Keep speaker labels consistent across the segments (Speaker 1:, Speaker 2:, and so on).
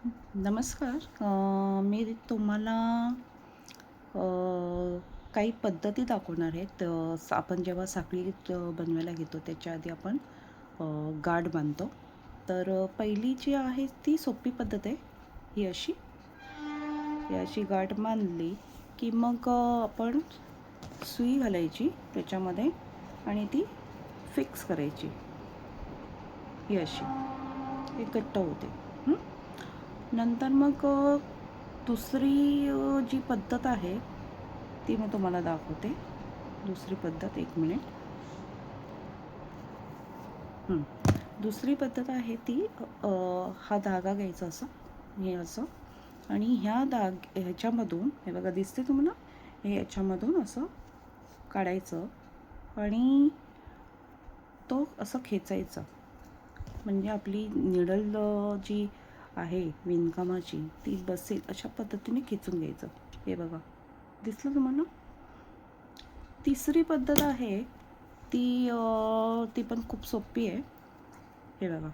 Speaker 1: नमस्कार. मी तुम्हाला अ, काही पद्धती दाखवणार आहेत. आपण जेव्हा साखळी बनवायला घेतो त्याच्या आधी आपण गाठ बांधतो. तर पहिली जी आहे ती सोपी पद्धत आहे. ही अशी गाठ बांधली की मग आपण सुई घालायची त्याच्यामध्ये आणि ती फिक्स करायची. ही अशी हे घट्ट होते. हं? नंतर मग दुसरी जी पद्धत आहे ती मी तुम्हाला दाखवते. दुसरी पद्धत, एक मिनिट. दुसरी पद्धत आहे ती हा धागा घ्यायचा असं, हे असं, आणि ह्याच्यामधून हे बघा दिसते तुम्हाला, हे याच्यामधून असं काढायचं आणि तो असं खेचायचा. म्हणजे आपली निडल जी आहे विणकामाची ती बसेल अशा पद्धतीने खेचून घ्यायचं. हे बघा दिसलं तुम्हाला. तिसरी पद्धत आहे ती पण खूप सोपी आहे. हे बघा,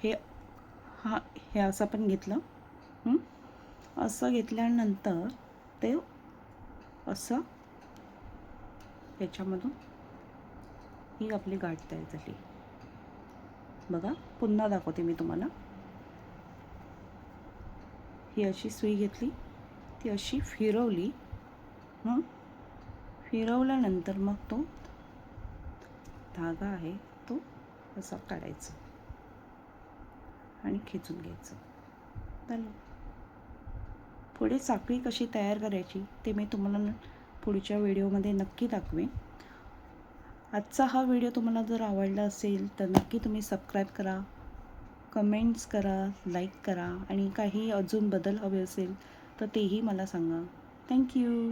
Speaker 1: हे हा हे असं पण घेतलं. असं घेतल्यानंतर ते असं ह्याच्यामधून ही आपली गाठ तयार झाली. बघा पुन्हा दाखवते मी तुम्हाला. ही अशी सुई घेतली, ती अशी फिरवली. फिरवल्यानंतर मग तो धागा आहे तो असा काढायचा आणि खेचून घ्यायचं. झालं. पुढे साखळी कशी तयार करायची ते मी तुम्हाला पुढच्या व्हिडिओमध्ये नक्की दाखवेन. आजचा हा व्हिडिओ तुम्हाला जर आवडला असेल तर नक्की तुम्ही सबस्क्राईब करा, कमेंट्स करा, लाईक करा आणि काही अजून बदल हवे असेल तर तेही मला सांगा. थँक्यू.